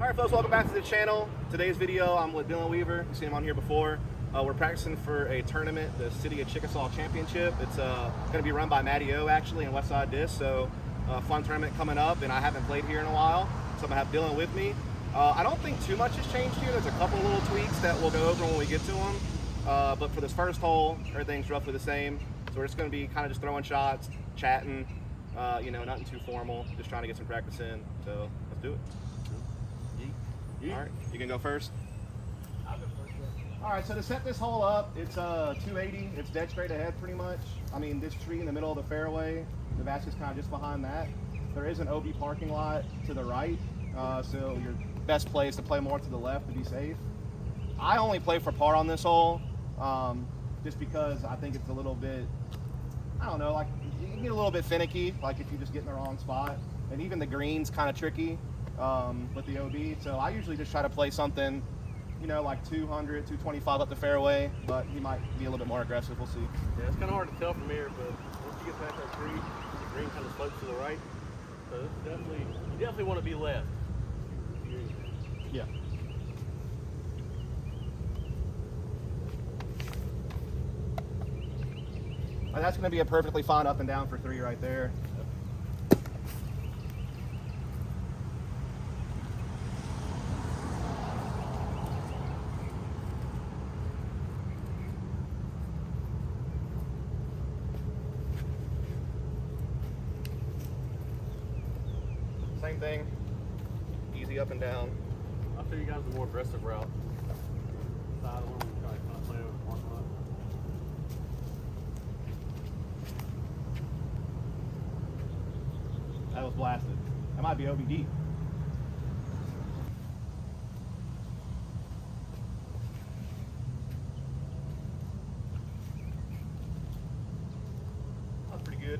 Alright folks, welcome back to the channel. Today's video, I'm with Dylan Weaver. You've seen him on here before. We're practicing for a tournament, the City of Chickasaw Championship. It's going to be run by Matty O actually in Westside Disc, so fun tournament coming up, and I haven't played here in a while, so I'm going to have Dylan with me. I don't think too much has changed here. There's a couple little tweaks that we'll go over when we get to them, but for this first hole, everything's roughly the same. So we're just going to be kind of just throwing shots, chatting, you know, nothing too formal, just trying to get some practice in, so let's do it. All right, you can go first. I'll go first. All right, so to set this hole up, it's 280. It's dead straight ahead pretty much. I mean, this tree in the middle of the fairway, the basket's kind of just behind that. There is an OB parking lot to the right, so your best play is to play more to the left to be safe. I only play for par on this hole, just because I think it's a little bit, I don't know, like you can get a little bit finicky, like if you just get in the wrong spot. And even the green's kind of tricky. With the OB, so I usually just try to play something, you know, like 200, 225 up the fairway, but he might be a little bit more aggressive. We'll see. Yeah, it's kind of hard to tell from here, but once you get past that tree, the green kind of slopes to the right, so it's definitely, you definitely want to be left. Yeah. And that's going to be a perfectly fine up and down for 3 right there. Same thing, easy up and down. I'll show you guys the more aggressive route. Side one, we try to kind of play over the parking lot. That was blasted. That might be OB deep. That's pretty good.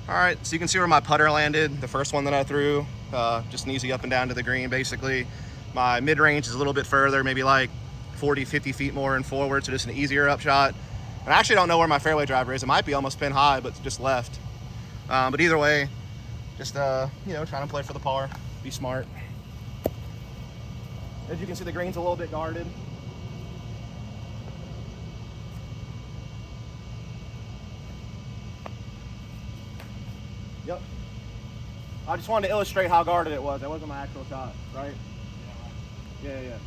All right, so you can see where my putter landed, the first one that I threw, just an easy up and down to the green, basically. My mid-range is a little bit further, maybe like 40, 50 feet more and forward, so just an easier up shot. And I actually don't know where my fairway driver is. It might be almost pin high, but it's just left. But either way, just, you know, trying to play for the par, be smart. As you can see, the green's a little bit guarded. Yep. I just wanted to illustrate how guarded it was. That wasn't my actual shot, right? Yeah. Yeah.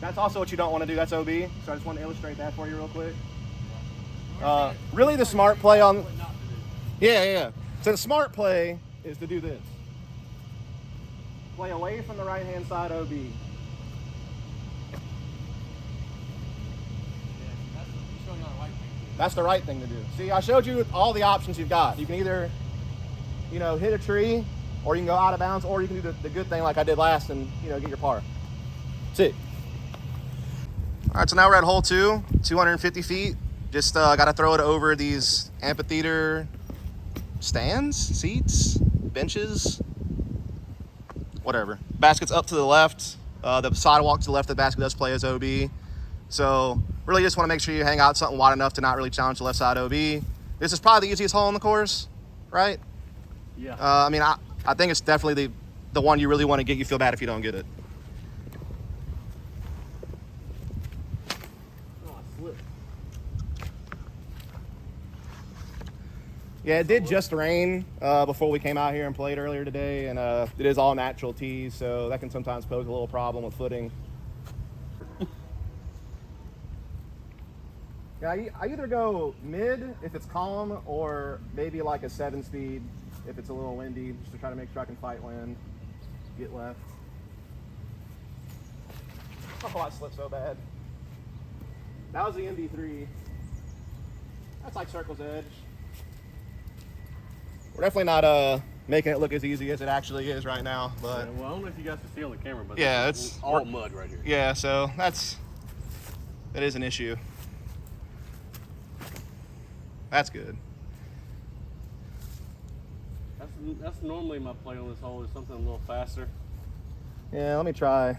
That's also what you don't want to do. That's OB. So I just want to illustrate that for you real quick. Really the smart play on... Yeah. So the smart play is to do this. Play away from the right-hand side OB. That's the right thing to do. See, I showed you all the options you've got. You can either, you know, hit a tree, or you can go out of bounds, or you can do the good thing like I did last and, you know, get your par. That's it. All right, so now we're at hole 2, 250 feet. Just got to throw it over these amphitheater stands, seats, benches, whatever. Basket's up to the left. The sidewalk to the left of the basket does play as OB. So really just want to make sure you hang out something wide enough to not really challenge the left side OB. This is probably the easiest hole on the course, right? Yeah. I mean, I think it's definitely the one you really want to get. You feel bad if you don't get it. Oh, I slipped. Yeah, it did just rain before we came out here and played earlier today, and it is all natural tees, so that can sometimes pose a little problem with footing. Yeah, I either go mid if it's calm, or maybe like a 7-speed if it's a little windy, just to try to make sure I can fight wind, get left. Oh, I slipped so bad. That was the MD3. That's like Circle's Edge. We're definitely not making it look as easy as it actually is right now, but... Yeah, well, I don't know if you guys can see on the camera, but yeah, it's all mud right here. Yeah, so that is an issue. That's good. That's normally my play on this hole, is something a little faster. Yeah, let me try. I'm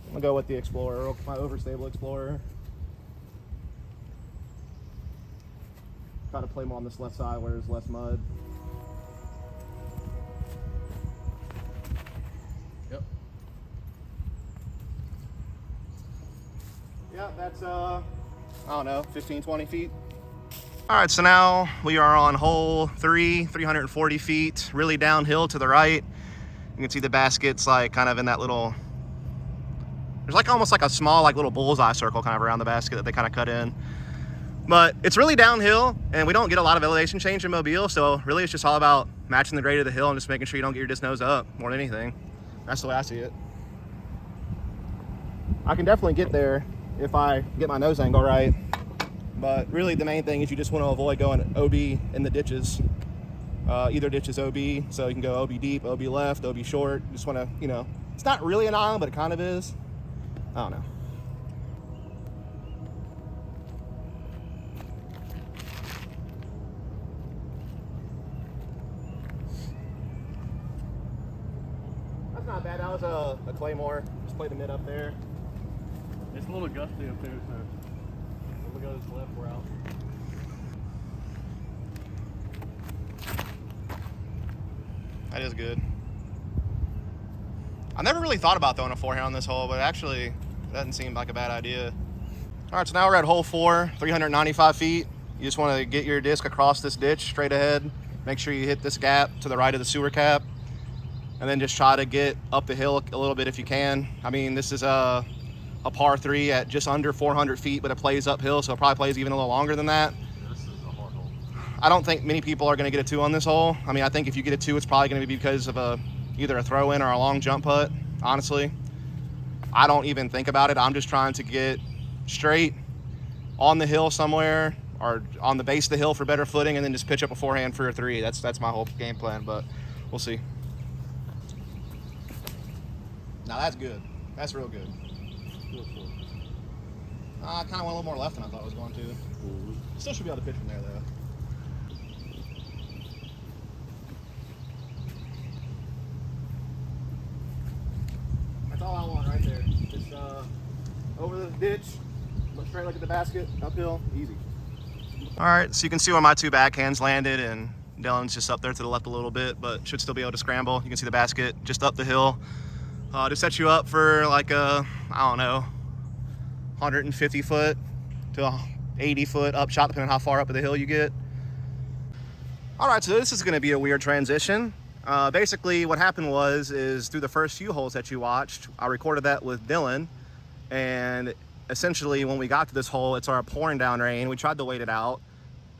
gonna go with the Explorer, my overstable Explorer. Try to play more on this left side where there's less mud. Yep, that's, I don't know, 15, 20 feet. All right, so now we are on hole 3, 340 feet, really downhill to the right. You can see the basket's like kind of in that little, there's like almost like a small like little bullseye circle kind of around the basket that they kind of cut in. But it's really downhill, and we don't get a lot of elevation change in Mobile, so really it's just all about matching the grade of the hill and just making sure you don't get your disc nose up more than anything. That's the way I see it. I can definitely get there if I get my nose angle right, but really the main thing is you just want to avoid going OB in the ditches. Either ditch is OB, so you can go OB deep, OB left, OB short. You just want to, you know, it's not really an island, but it kind of is. I don't know. That's not bad. That was a claymore. Just play the mid up there. It's a little gusty up there, so we'll go this left route. That is good. I never really thought about throwing a forehand on this hole, but actually it doesn't seem like a bad idea. All right, so now we're at hole 4, 395 feet. You just want to get your disc across this ditch straight ahead. Make sure you hit this gap to the right of the sewer cap, and then just try to get up the hill a little bit if you can. I mean, this is a par 3 at just under 400 feet, but it plays uphill, so it probably plays even a little longer than that. This is a hard hole. I don't think many people are going to get a 2 on this hole. I mean, I think if you get a 2, it's probably going to be because of either a throw-in or a long jump putt, honestly. I don't even think about it. I'm just trying to get straight on the hill somewhere or on the base of the hill for better footing, and then just pitch up a forehand for a 3. That's my whole game plan, but we'll see. Now that's good. That's real good. I kind of went a little more left than I thought I was going to. Still should be able to pitch from there, though. That's all I want right there. Just over the ditch, look straight, look at the basket, uphill, easy. All right, so you can see where my 2 backhands landed, and Dylan's just up there to the left a little bit, but should still be able to scramble. You can see the basket just up the hill. To set you up for like a, I don't know, 150 foot to 80 foot up shot, depending on how far up of the hill you get. All right, so this is going to be a weird transition. Basically what happened is through the first few holes that you watched, I recorded that with Dylan, and essentially when we got to this hole, it started pouring down rain. We tried to wait it out,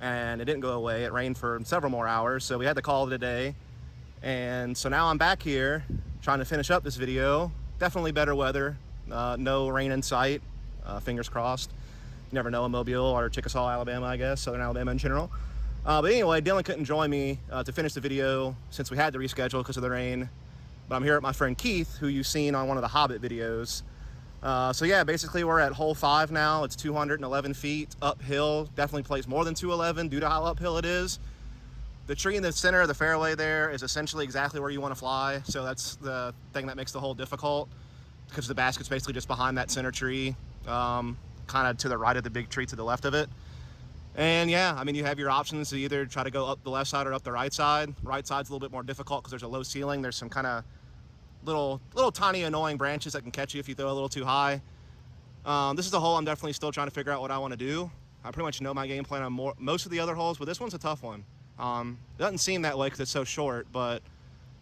and it didn't go away. It rained for several more hours, so we had to call it a day. And so now I'm back here trying to finish up this video. Definitely better weather, no rain in sight. Fingers crossed. You never know in Mobile or Chickasaw, Alabama, I guess, Southern Alabama in general. But anyway, Dylan couldn't join me to finish the video since we had to reschedule because of the rain. But I'm here with my friend Keith, who you've seen on one of the Hobbit videos. So yeah, basically we're at hole 5 now. It's 211 feet uphill. Definitely plays more than 211 due to how uphill it is. The tree in the center of the fairway there is essentially exactly where you want to fly. So that's the thing that makes the hole difficult, because the basket's basically just behind that center tree, kind of to the right of the big tree to the left of it. And yeah, I mean, you have your options to either try to go up the left side or up the right side. Right side's a little bit more difficult because there's a low ceiling. There's some kind of little tiny annoying branches that can catch you if you throw a little too high. This is a hole I'm definitely still trying to figure out what I want to do. I pretty much know my game plan on most of the other holes, but this one's a tough one. It doesn't seem that way because it's so short, but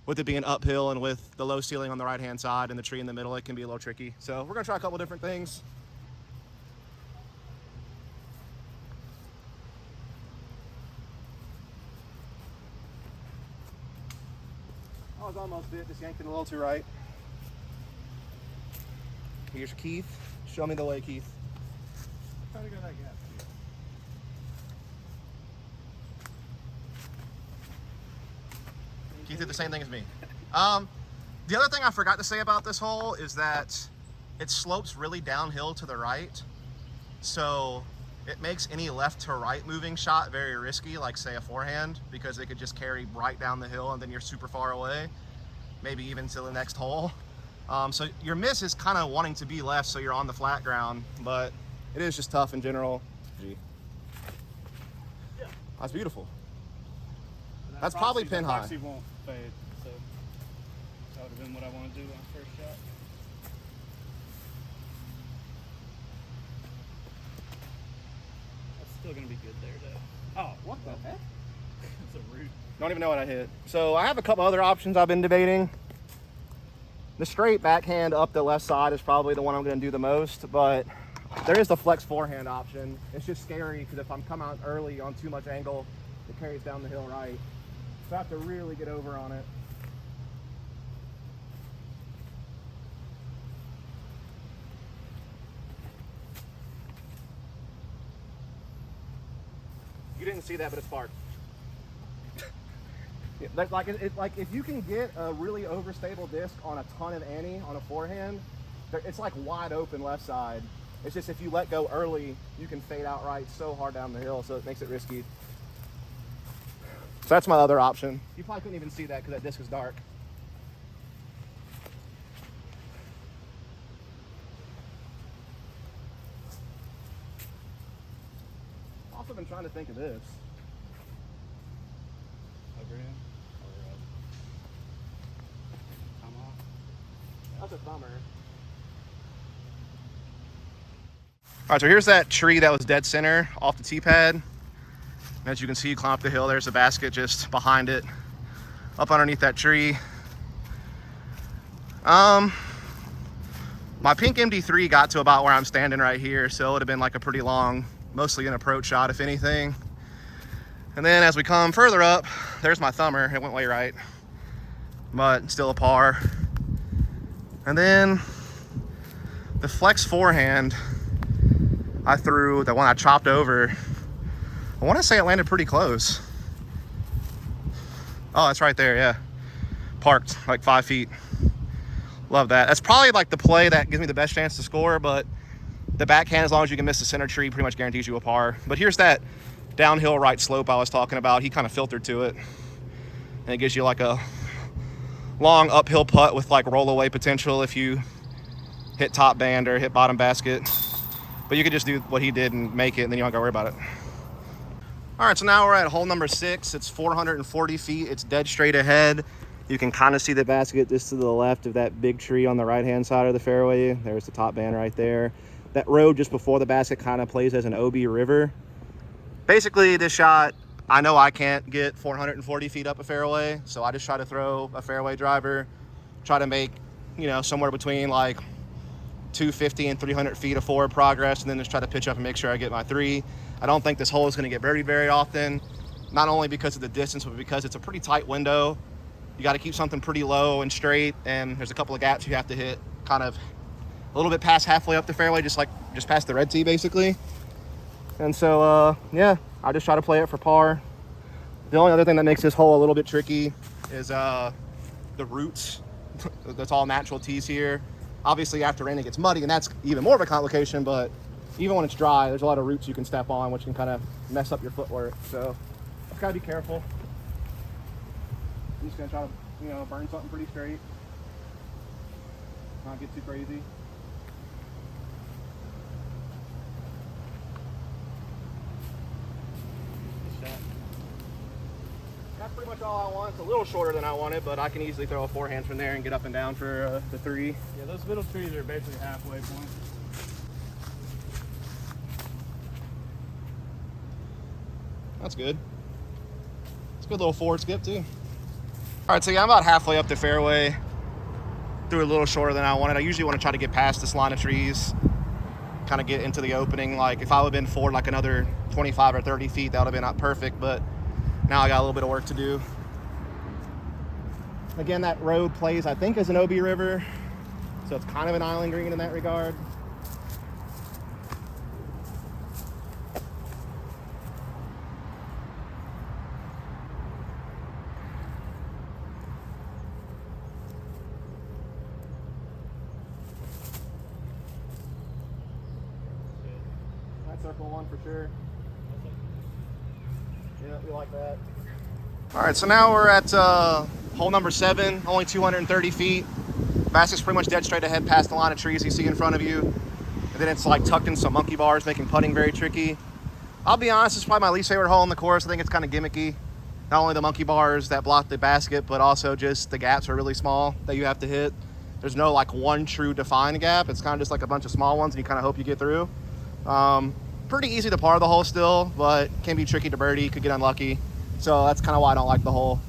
with it being uphill and with the low ceiling on the right hand side and the tree in the middle, it can be a little tricky. So we're gonna try a couple different things. I was almost it, just yanked it a little too right. Here's Keith. Show me the way, Keith. Try to go that gap. Keith did the same thing as me. The other thing I forgot to say about this hole is that it slopes really downhill to the right. So it makes any left to right moving shot very risky, like say a forehand, because it could just carry right down the hill and then you're super far away, maybe even to the next hole. So your miss is kind of wanting to be left so you're on the flat ground, but it is just tough in general. Gee. Yeah. That's beautiful. That That's probably pin high. Proxy won't fade, so that would have been what I want to do on first shot. still gonna be good there, though. Oh, What the heck? that's a root. Don't even know what I hit. So I have a couple other options I've been debating. The straight backhand up the left side is probably the one I'm going to do the most, but there is the flex forehand option. It's just scary because if I'm coming out early on too much angle, it carries down the hill right. So I have to really get over on it. You didn't see that, but it's sparked. Yeah, like if you can get a really overstable disc on a ton of ante on a forehand, it's like wide open left side. It's just if you let go early, you can fade out right so hard down the hill, so it makes it risky. So that's my other option. You probably couldn't even see that because that disc is dark. I've also been trying to think of this. That's a thumber. All right, so here's that tree that was dead center off the tee pad. As you can see, you climb up the hill, there's a basket just behind it, up underneath that tree. My pink MD3 got to about where I'm standing right here, so it would have been like a pretty long, mostly an approach shot, if anything. And then as we come further up, there's my thumber. It went way right, but still a par. And then the flex forehand I threw, the one I chopped over, I want to say it landed pretty close. Oh, it's right there, yeah. Parked like 5 feet. Love that. That's probably like the play that gives me the best chance to score, but the backhand, as long as you can miss the center tree, pretty much guarantees you a par. But here's that downhill right slope I was talking about. He kind of filtered to it, and it gives you like a long uphill putt with like rollaway potential if you hit top band or hit bottom basket. But you could just do what he did and make it, and then you don't gotta worry about it. All right, so now we're at hole number 6. It's 440 feet. It's dead straight ahead. You can kind of see the basket just to the left of that big tree on the right-hand side of the fairway. There's the top band right there. That road just before the basket kind of plays as an OB river. Basically, this shot, I know I can't get 440 feet up a fairway, so I just try to throw a fairway driver, try to make, you know, somewhere between like 250 and 300 feet of forward progress, and then just try to pitch up and make sure I get my 3. I don't think this hole is going to get birdied very often, not only because of the distance, but because it's a pretty tight window. You got to keep something pretty low and straight, and there's a couple of gaps you have to hit kind of a little bit past halfway up the fairway, just past the red tee basically. And so, yeah, I just try to play it for par. The only other thing that makes this hole a little bit tricky is the roots. That's all natural tees here. Obviously, after rain, it gets muddy, and that's even more of a complication, but even when it's dry, there's a lot of roots you can step on, which can kind of mess up your footwork. So, just gotta be careful. I'm just gonna try to, you know, burn something pretty straight. Not get too crazy. That's pretty much all I want. It's a little shorter than I wanted, but I can easily throw a forehand from there and get up and down for the 3. Yeah, those middle trees are basically halfway point. That's good. It's a good little forward skip too. All right, so yeah, I'm about halfway up the fairway. Threw a little shorter than I wanted. I usually want to try to get past this line of trees, kind of get into the opening. Like if I would have been forward like another 25 or 30 feet, that would have been not perfect, but now I got a little bit of work to do. Again, that road plays, I think, as an OB river, so it's kind of an island green in that regard. Circle one for sure. Yeah, we like that. All right, so now we're at hole number 7, only 230 feet. Basket's pretty much dead straight ahead past the line of trees you see in front of you. And then it's like tucked in some monkey bars, making putting very tricky. I'll be honest, it's probably my least favorite hole in the course. I think it's kind of gimmicky. Not only the monkey bars that block the basket, but also just the gaps are really small that you have to hit. There's no like one true defined gap. It's kind of just like a bunch of small ones and you kind of hope you get through. pretty easy to par the hole still, but can be tricky to birdie, could get unlucky. So that's kind of why I don't like the hole.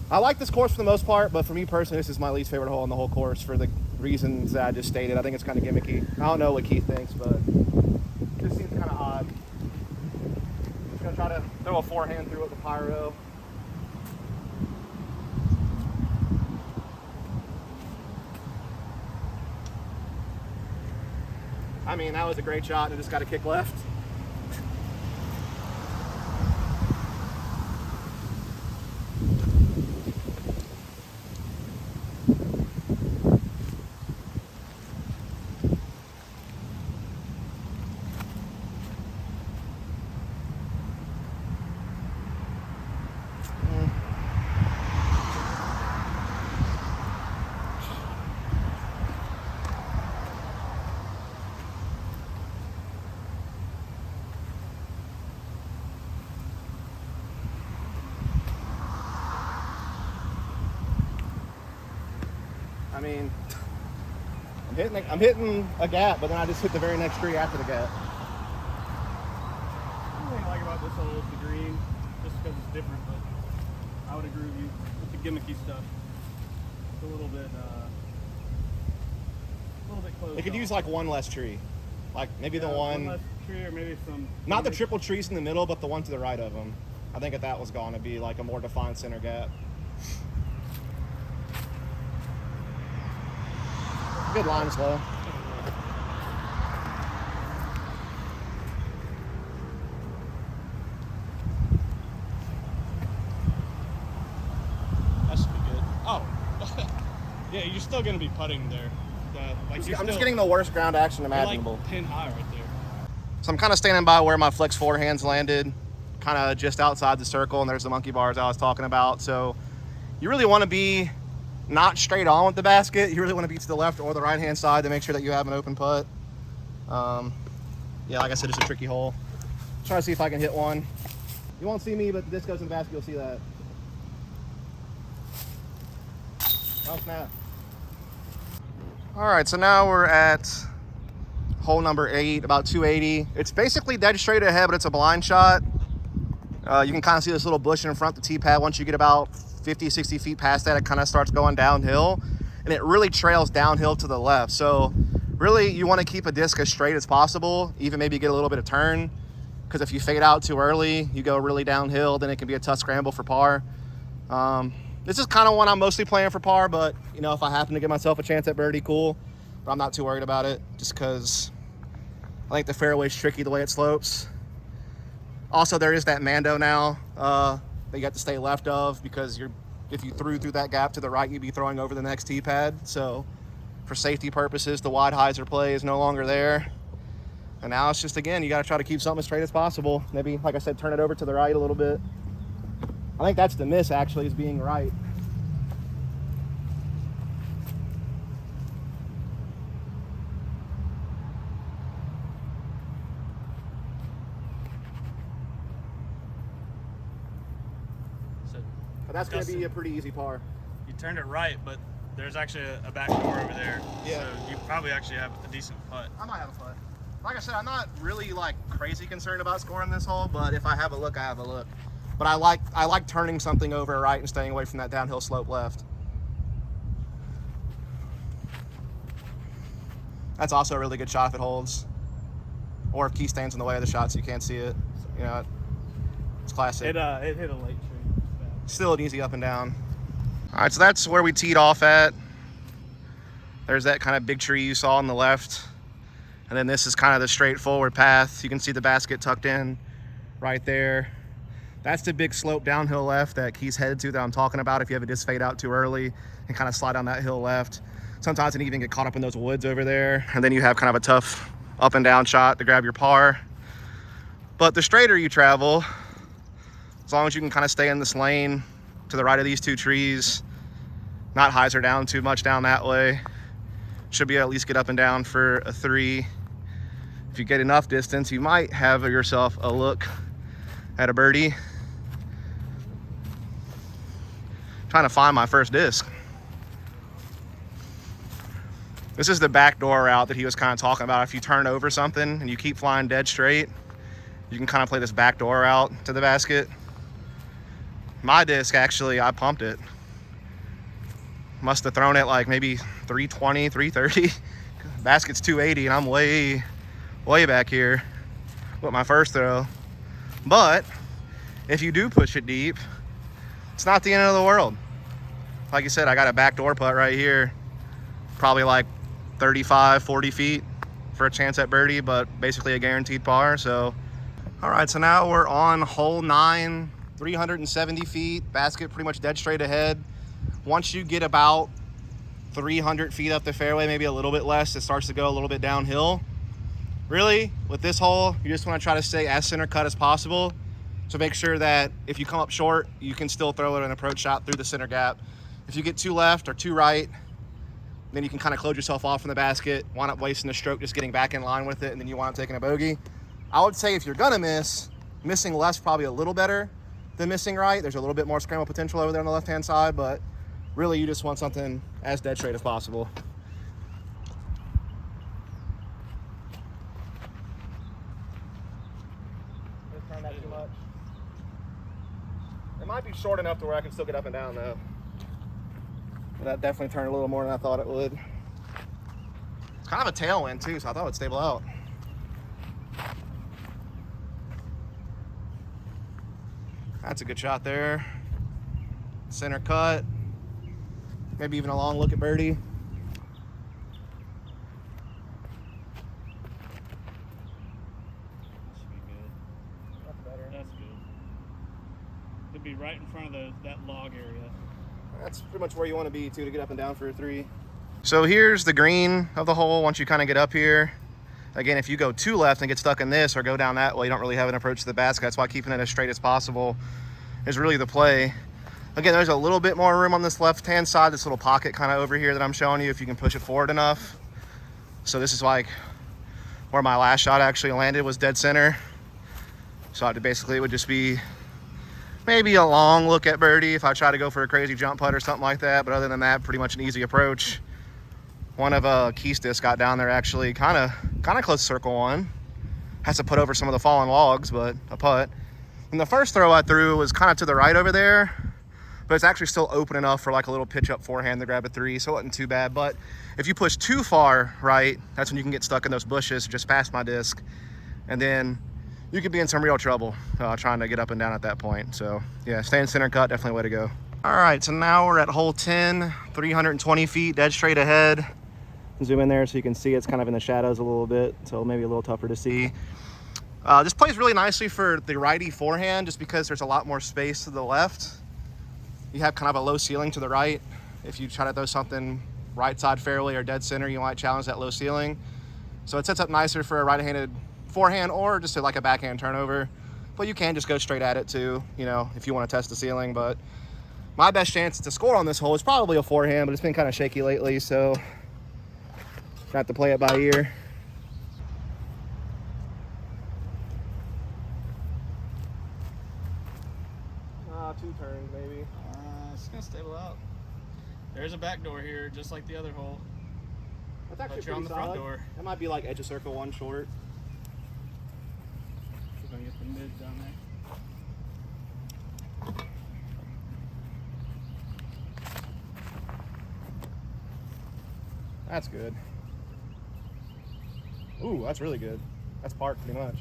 I like this course for the most part, but for me personally, this is my least favorite hole on the whole course for the reasons that I just stated. I think it's kind of gimmicky. I don't know what Keith thinks, but it just seems kind of odd. Just gonna try to throw a forehand through it with pyro. I mean, that was a great shot, and it just got a kick left. I mean, I'm hitting a gap, but then I just hit the very next tree after the gap. One thing I like about this hole is the green, just because it's different, but I would agree with you with the gimmicky stuff. It's a little bit close. It could use like one less tree. Like maybe the one less tree, or maybe some... Not the triple trees in the middle, but the one to the right of them. I think that was going to be like a more defined center gap. Good line slow. That should be good. Oh. Yeah, you're still going to be putting there. I'm just getting the worst ground action imaginable. You're like pin high right there. So I'm kind of standing by where my flex forehands landed, kind of just outside the circle, and there's the monkey bars I was talking about. So you really want to be not straight on with the basket. You really want to be to the left or the right hand side to make sure that you have an open putt. Yeah, like I said, it's a tricky hole. Try to see if I can hit one. You won't see me, but the disc goes in the basket, you'll see that. Oh snap. All right, so now we're at hole number 8, about 280. It's basically dead straight ahead, but it's a blind shot. You can kind of see this little bush in front of the tee pad. Once you get about 50, 60 feet past that, it kind of starts going downhill, and it really trails downhill to the left. So really, you want to keep a disc as straight as possible, even maybe get a little bit of turn, because if you fade out too early, you go really downhill, then it can be a tough scramble for par. This is kind of one I'm mostly playing for par, but you know, if I happen to give myself a chance at birdie, cool. But I'm not too worried about it, just because I think the fairway's tricky the way it slopes. Also, there is that Mando now that you have to stay left of, because if you threw through that gap to the right, you'd be throwing over the next tee pad. So for safety purposes, the wide hyzer play is no longer there. And now it's just, again, you got to try to keep something as straight as possible. Maybe, like I said, turn it over to the right a little bit. I think that's the miss, actually, is being right. But that's going to be a pretty easy par. You turned it right, but there's actually a back door over there. Yeah. So you probably actually have a decent putt. I might have a putt. Like I said, I'm not really like crazy concerned about scoring this hole, but if I have a look, I have a look. But I like turning something over right and staying away from that downhill slope left. That's also a really good shot if it holds. Or if Keith stands in the way of the shot so you can't see it. You know, it's classic. It hit a late tree. Still an easy up and down. All right, so that's where we teed off at. There's that kind of big tree you saw on the left. And then this is kind of the straightforward path. You can see the basket tucked in right there. That's the big slope downhill left that Keith's headed to that I'm talking about. If you have a disc fade out too early and kind of slide down that hill left. Sometimes it can even get caught up in those woods over there. And then you have kind of a tough up and down shot to grab your par. But the straighter you travel, as long as you can kind of stay in this lane to the right of these two trees, not hyzer down too much down that way, should be able to at least get up and down for a 3. If you get enough distance, you might have yourself a look at a birdie. Trying to find my first disc. This is the backdoor route that he was kind of talking about. If you turn over something and you keep flying dead straight, you can kind of play this backdoor route to the basket. My disc, actually, I pumped it. Must have thrown it like maybe 320, 330. Basket's 280, and I'm way back here with my first throw. But if you do push it deep, it's not the end of the world. Like you said, I got a backdoor putt right here, probably like 35, 40 feet for a chance at birdie, but basically a guaranteed par. So, all right, so now we're on hole 9, 370 feet, basket pretty much dead straight ahead. Once you get about 300 feet up the fairway, maybe a little bit less, it starts to go a little bit downhill. Really, with this hole, you just want to try to stay as center cut as possible. So make sure that if you come up short, you can still throw it an approach shot through the center gap. If you get too left or too right, then you can kind of close yourself off from the basket, wind up wasting a stroke just getting back in line with it, and then you wind up taking a bogey. I would say if you're gonna miss, missing left probably a little better than missing right. There's a little bit more scramble potential over there on the left-hand side, but really you just want something as dead straight as possible. Just turn that too much. It might be short enough to where I can still get up and down though. But that definitely turned a little more than I thought it would. It's kind of a tailwind too, so I thought it would stable out. That's a good shot there. Center cut. Maybe even a long look at birdie. Should be good. That's better. That's good. It'd be right in front of that log area. That's pretty much where you want to be too to get up and down for a 3. So here's the green of the hole once you kind of get up here. Again, if you go too left and get stuck in this or go down that way, you don't really have an approach to the basket. That's why keeping it as straight as possible is really the play. Again, there's a little bit more room on this left-hand side, this little pocket kind of over here that I'm showing you if you can push it forward enough. So this is like where my last shot actually landed, was dead center. So basically it would just be maybe a long look at birdie if I try to go for a crazy jump putt or something like that. But other than that, pretty much an easy approach. One of Keith's discs got down there actually kind of close to circle one. Has to put over some of the fallen logs, but a putt. And the first throw I threw was kind of to the right over there, but it's actually still open enough for like a little pitch up forehand to grab a 3, so it wasn't too bad. But if you push too far right, that's when you can get stuck in those bushes just past my disc, and then you could be in some real trouble trying to get up and down at that point. So yeah, staying center cut, definitely way to go. All right, so now we're at hole 10, 320 feet, dead straight ahead. Zoom in there so you can see it's kind of in the shadows a little bit, so maybe a little tougher to see. This plays really nicely for the righty forehand just because there's a lot more space to the left. You have kind of a low ceiling to the right. If you try to throw something right side fairway or dead center, you might challenge that low ceiling. So it sets up nicer for a right-handed forehand or just like a backhand turnover. But you can just go straight at it too, you know, if you want to test the ceiling. But my best chance to score on this hole is probably a forehand, but it's been kind of shaky lately, so have to play it by ear. 2 turns maybe. It's gonna stable out. There's a back door here, just like the other hole. That's actually But you're on pretty the front solid. door. That might be like edge of circle 1 short. We're gonna get the mid down there. That's good. Ooh, that's really good. That's parked pretty much.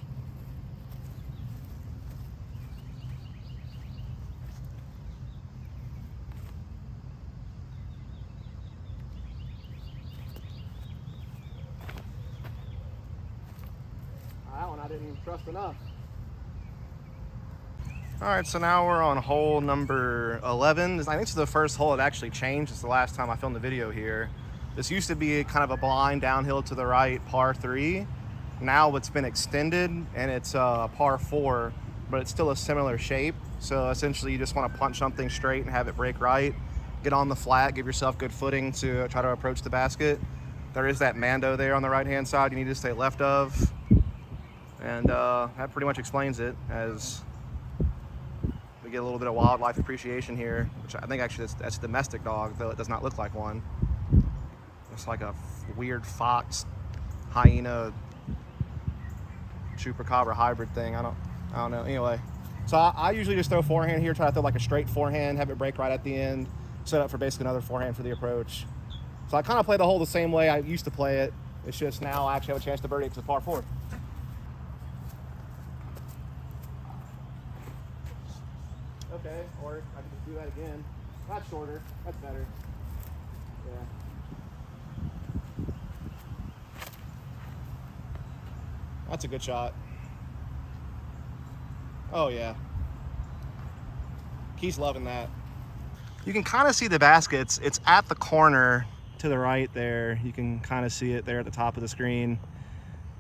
That one I didn't trust enough. All right, so now we're on hole number 11. I think this is the first hole it actually changed. It's the last time I filmed the video here. This used to be kind of a blind downhill to the right par 3. Now it's been extended and it's par 4, but it's still a similar shape. So essentially you just want to punch something straight and have it break right. Get on the flat, give yourself good footing to try to approach the basket. There is that Mando there on the right-hand side you need to stay left of. And that pretty much explains it, as we get a little bit of wildlife appreciation here, which I think actually that's a domestic dog, though it does not look like one. It's like a weird fox, hyena, chupacabra hybrid thing. I don't know. Anyway, so I usually just throw forehand here, try to throw like a straight forehand, have it break right at the end, set up for basically another forehand for the approach. So I kind of play the hole the same way I used to play it. It's just now I actually have a chance to birdie because it's par 4. Okay, or I can just do that again. That's shorter. That's better. Yeah. That's a good shot. Oh, yeah. He's loving that. You can kind of see the baskets. It's at the corner to the right there. You can kind of see it there at the top of the screen.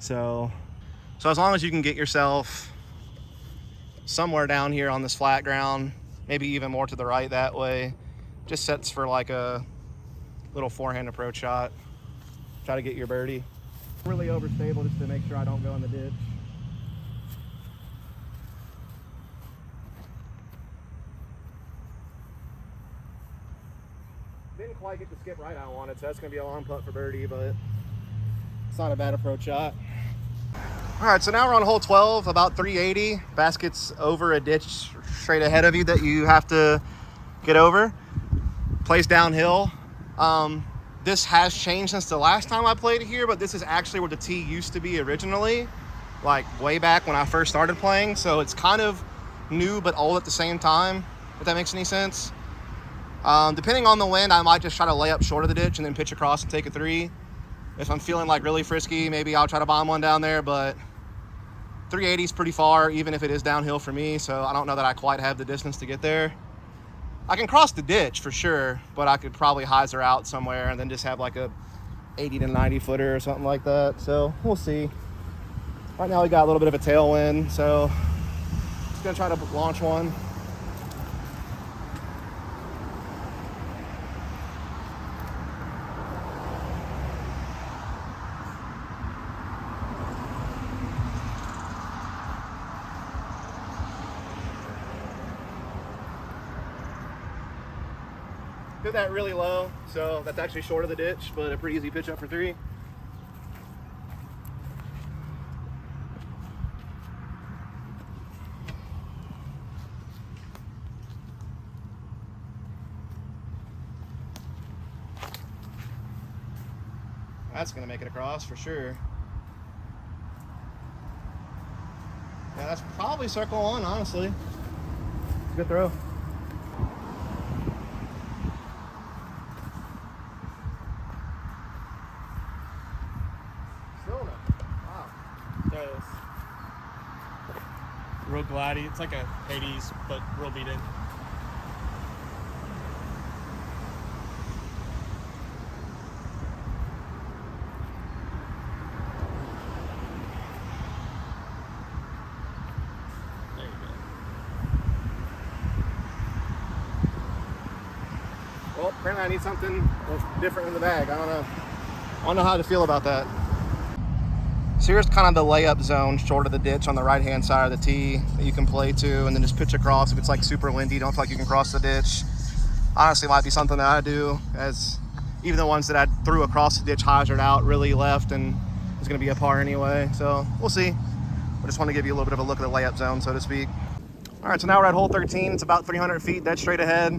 So as long as you can get yourself somewhere down here on this flat ground, maybe even more to the right that way, just sets for like a little forehand approach shot. Try to get your birdie. Really overstable just to make sure I don't go in the ditch. Didn't quite get the skip right I wanted, so that's going to be a long putt for birdie, but it's not a bad approach shot. All right, so now we're on hole 12, about 380. Basket's over a ditch straight ahead of you that you have to get over. Plays downhill. This has changed since the last time I played here, but this is actually where the tee used to be originally, like way back when I first started playing. So it's kind of new but old at the same time, if that makes any sense. Depending on the wind, I might just try to lay up short of the ditch and then pitch across and take a 3. If I'm feeling like really frisky, maybe I'll try to bomb one down there, but 380 is pretty far, even if it is downhill for me, so I don't know that I quite have the distance to get there. I can cross the ditch for sure, but I could probably hyzer out somewhere and then just have like a 80 to 90 footer or something like that, so we'll see. Right now we got a little bit of a tailwind, so just gonna try to launch one. Hit that really low, so that's actually short of the ditch, but a pretty easy pitch up for 3. That's gonna make it across for sure. Yeah, that's probably circle 1, honestly. Good throw. Real glidey. It's like a Hades, but real beat in. There you go. Well, apparently I need something different in the bag. I don't know how to feel about that. So here's kind of the layup zone short of the ditch on the right-hand side of the tee that you can play to, and then just pitch across. If it's like super windy, don't feel like you can cross the ditch. Honestly, might be something that I do, as even the ones that I threw across the ditch hyzered out really left, and it's going to be a par anyway. So we'll see. I just want to give you a little bit of a look at the layup zone, so to speak. All right, so now we're at hole 13. It's about 300 feet dead straight ahead.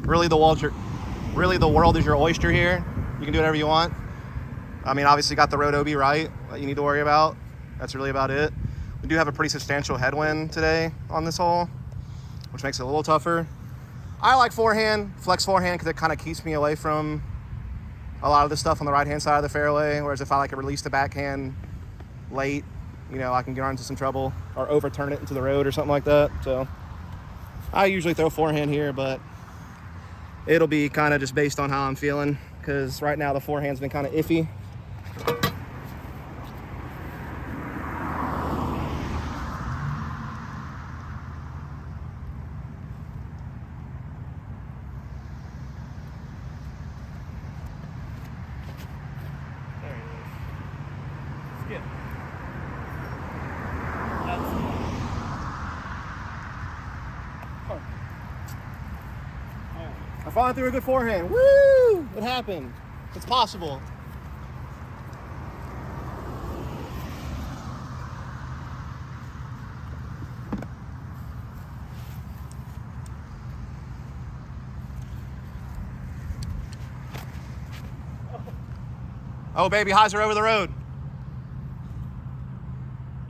Really the world is your oyster here. You can do whatever you want. I mean, obviously you got the road OB right that you need to worry about. That's really about it. We do have a pretty substantial headwind today on this hole, which makes it a little tougher. I like forehand, flex forehand, because it kind of keeps me away from a lot of the stuff on the right-hand side of the fairway, whereas if I like to release the backhand late, you know, I can get into some trouble or overturn it into the road or something like that. So I usually throw forehand here, but it'll be kind of just based on how I'm feeling, because right now the forehand's been kind of iffy. I finally threw a good forehand. Woo! It happened. It's possible. Oh, baby, highs are over the road.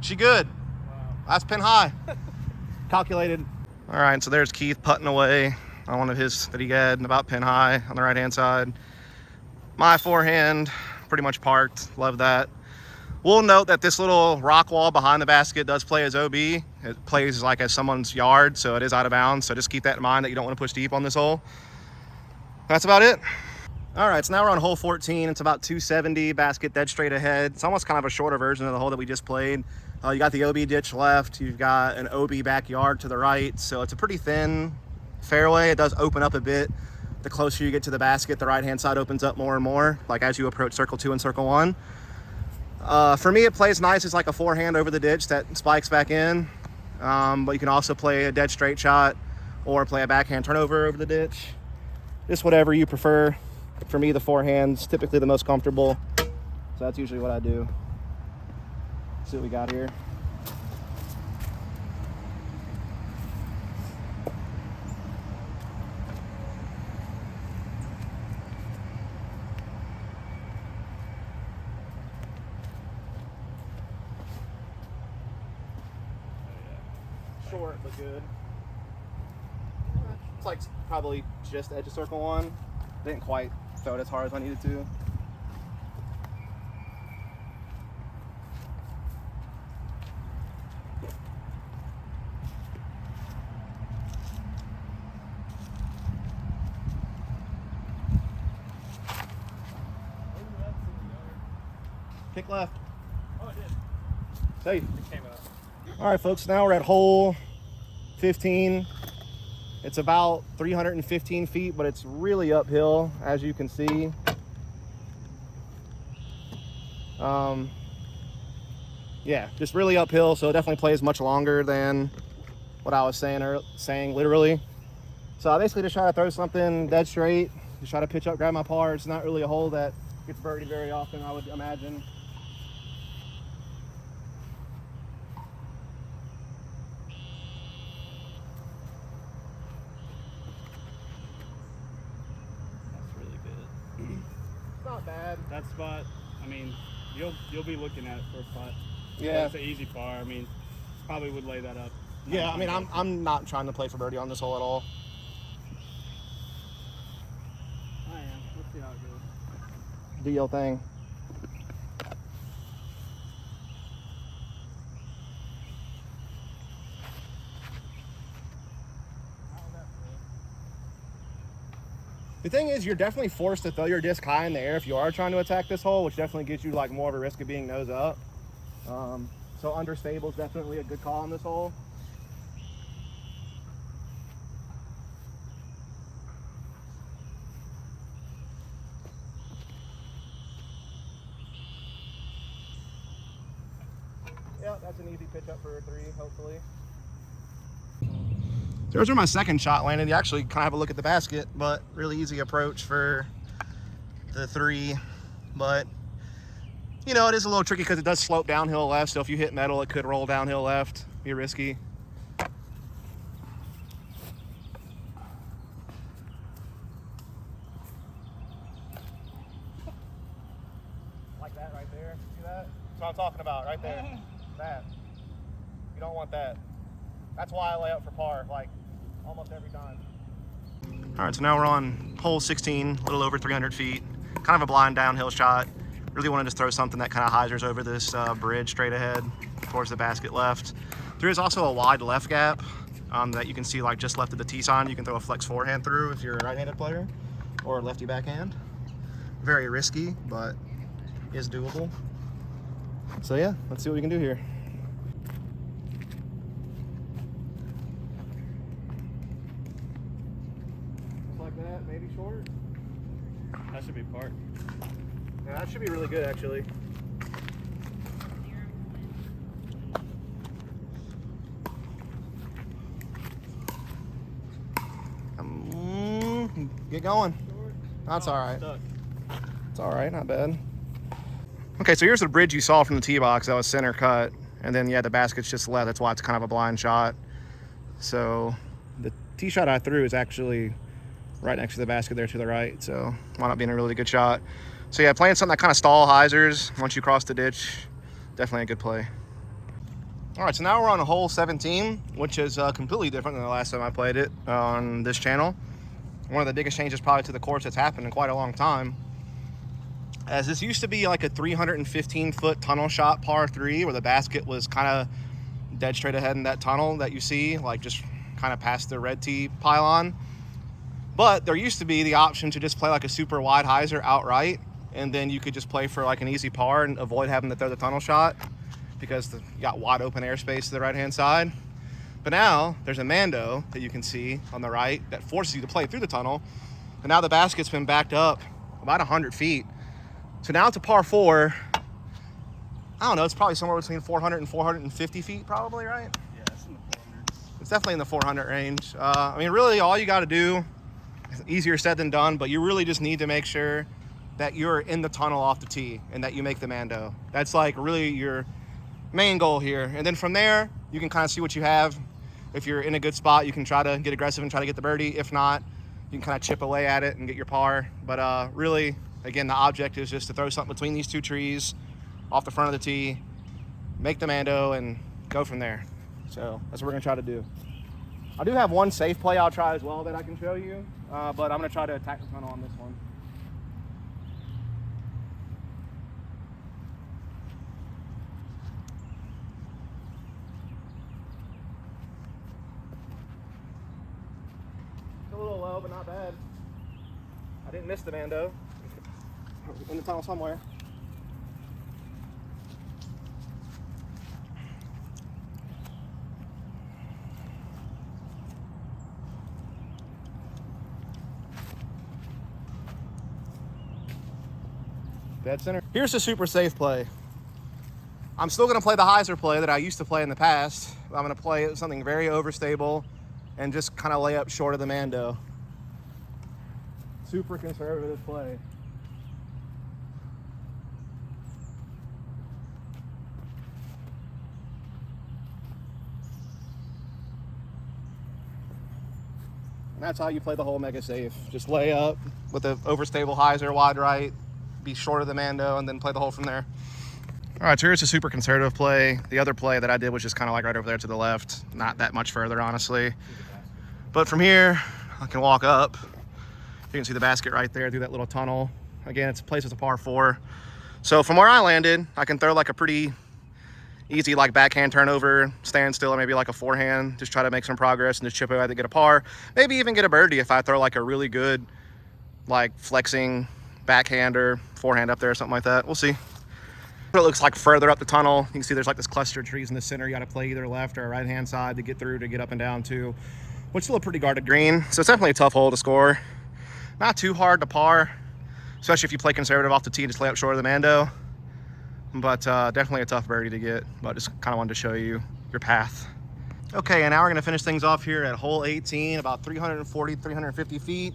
She good. Wow. That's pin high. Calculated. All right, so there's Keith putting away on one of his that he had about pin high on the right-hand side. My forehand, pretty much parked. Love that. We'll note that this little rock wall behind the basket does play as OB. It plays like as someone's yard, so it is out of bounds. So just keep that in mind that you don't want to push deep on this hole. That's about it. All right, so now we're on hole 14. It's about 270, basket dead straight ahead. It's almost kind of a shorter version of the hole that we just played. You got the OB ditch left. You've got an OB backyard to the right. So it's a pretty thin fairway. It does open up a bit. The closer you get to the basket, the right-hand side opens up more and more, like as you approach circle 2 and circle 1. For me, it plays nice. It's like a forehand over the ditch that spikes back in. But you can also play a dead straight shot or play a backhand turnover over the ditch. Just whatever you prefer. For me, the forehand's typically the most comfortable. So that's usually what I do. Let's see what we got here. Short, but good. It's like probably just edge of circle 1. Didn't quite throw it as hard as I needed to. Kick left. Oh, it did. Safe. It came out. All right, folks, now we're at hole 15. It's about 315 feet, but it's really uphill, as you can see. Yeah, just really uphill, so it definitely plays much longer than what I was saying literally. So I basically just try to throw something dead straight, just try to pitch up, grab my par. It's not really a hole that gets birdied very often, I would imagine. Not bad. That spot, I mean, you'll be looking at it for a spot. Yeah. It's an easy par. I mean, probably would lay that up. Yeah, I mean, I'm not trying to play for birdie on this hole at all. I am. Let's see how it goes. Do your thing. The thing is, you're definitely forced to throw your disc high in the air if you are trying to attack this hole, which definitely gives you like more of a risk of being nose up. So understable is definitely a good call on this hole. Yeah, that's an easy pitch up for a 3, hopefully. There's where my second shot landed. You actually kind of have a look at the basket, but really easy approach for the 3. But, you know, it is a little tricky because it does slope downhill left, so if you hit metal, it could roll downhill left. Be risky. Like that right there. See that? That's what I'm talking about, right there. That. You don't want that. That's why I lay up for par, like, almost every time. All right, so now we're on hole 16, a little over 300 feet. Kind of a blind downhill shot. Really want to just throw something that kind of hyzers over this bridge straight ahead towards the basket left. There is also a wide left gap that you can see like just left of the tee sign. You can throw a flex forehand through if you're a right-handed player or a lefty backhand. Very risky, but is doable. So yeah, let's see what we can do here. That, maybe short. That should be par. Yeah, that should be really good, actually. Get going. That's all right. Stuck. It's all right, not bad. Okay, so here's the bridge you saw from the tee box that was center cut. And then, yeah, the basket's just left. That's why it's kind of a blind shot. So the tee shot I threw is actually right next to the basket there to the right. So wound up being a really good shot. So yeah, playing something that kind of stall hyzers once you cross the ditch, definitely a good play. All right, so now we're on hole 17, which is completely different than the last time I played it on this channel. One of the biggest changes probably to the course that's happened in quite a long time. As this used to be like a 315-foot tunnel shot par 3 where the basket was kind of dead straight ahead in that tunnel that you see, like just kind of past the red tee pylon. But there used to be the option to just play like a super wide hyzer outright, and then you could just play for like an easy par and avoid having to throw the tunnel shot because you got wide open airspace to the right-hand side. But now there's a Mando that you can see on the right that forces you to play through the tunnel. And now the basket's been backed up about 100 feet. So now it's a par 4. I don't know, it's probably somewhere between 400 and 450 feet probably, right? Yeah, it's in the 400s. It's definitely in the 400 range. I mean, really all you got to do, easier said than done, but you really just need to make sure that you're in the tunnel off the tee and that you make the Mando. That's like really your main goal here. And then from there, you can kind of see what you have. If you're in a good spot, you can try to get aggressive and try to get the birdie. If not, you can kind of chip away at it and get your par. But really, again, the object is just to throw something between these two trees off the front of the tee, make the Mando, and go from there. So that's what we're gonna try to do. I do have one safe play I'll try as well that I can show you, but I'm gonna try to attack the tunnel on this one. It's a little low, but not bad. I didn't miss the Mando. In the tunnel somewhere. Dead center. Here's the super safe play. I'm still gonna play the hyzer play that I used to play in the past. I'm gonna play something very overstable and just kind of lay up short of the Mando. Super conservative play. And that's how you play the whole mega safe. Just lay up with the overstable hyzer wide right, be short of the Mando, and then play the hole from there. All right, so here's a super conservative play. The other play that I did was just kind of like right over there to the left, not that much further, honestly. But from here, I can walk up. You can see the basket right there through that little tunnel. Again, it's placed as a par 4. So from where I landed, I can throw like a pretty easy like backhand turnover, stand still, or maybe like a forehand, just try to make some progress and just chip away to get a par. Maybe even get a birdie if I throw like a really good like flexing backhand or forehand up there or something like that. We'll see. What it looks like further up the tunnel, you can see there's like this cluster of trees in the center. You got to play either left or right hand side to get through, to get up and down to what's still a pretty guarded green. So it's definitely a tough hole to score. Not too hard to par, especially if you play conservative off the tee and just lay up short of the Mando. But definitely a tough birdie to get, but just kind of wanted to show you your path. Okay, and now we're gonna finish things off here at hole 18, about 340, 350 feet.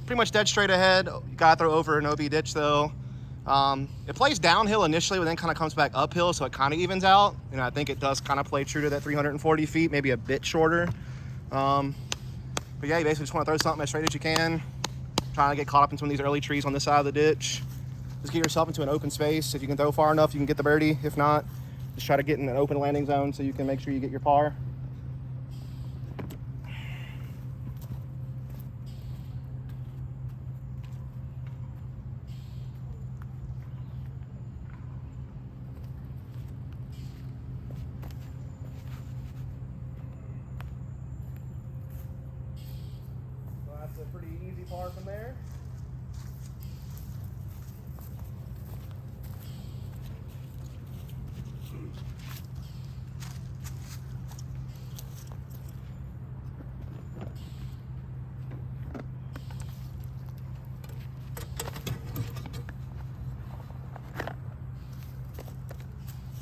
Pretty much dead straight ahead. You gotta throw over an OB ditch though. It plays downhill initially, but then kind of comes back uphill, so it kind of evens out. And I think it does kind of play true to that 340 feet, maybe a bit shorter. But yeah, you basically just wanna throw something as straight as you can. Trying to get caught up in some of these early trees on this side of the ditch. Just get yourself into an open space. If you can throw far enough, you can get the birdie. If not, just try to get in an open landing zone so you can make sure you get your par. So that's a pretty easy par from there.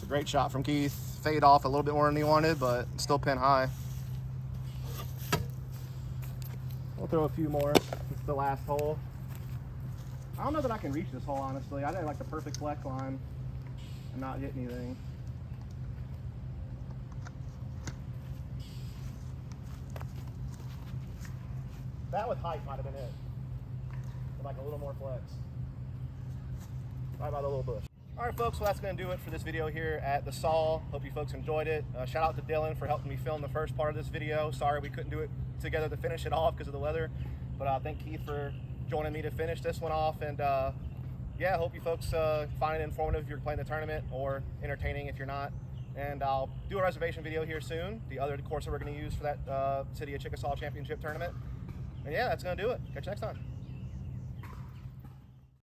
Great shot from Keith. Fade off a little bit more than he wanted, but still pin high. We'll throw a few more. It's the last hole. I don't know that I can reach this hole, honestly. I did like the perfect flex line and not hit anything. That with height might have been it. With like a little more flex. Right by the little bush. All right, folks, well, that's going to do it for this video here at the Saw. Hope you folks enjoyed it. Shout out to Dylan for helping me film the first part of this video. Sorry we couldn't do it together to finish it off because of the weather. But thank Keith for joining me to finish this one off. And yeah, hope you folks find it informative if you're playing the tournament, or entertaining if you're not. And I'll do a reservation video here soon, the other course that we're going to use for that City of Chickasaw Championship tournament. And yeah, that's going to do it. Catch you next time.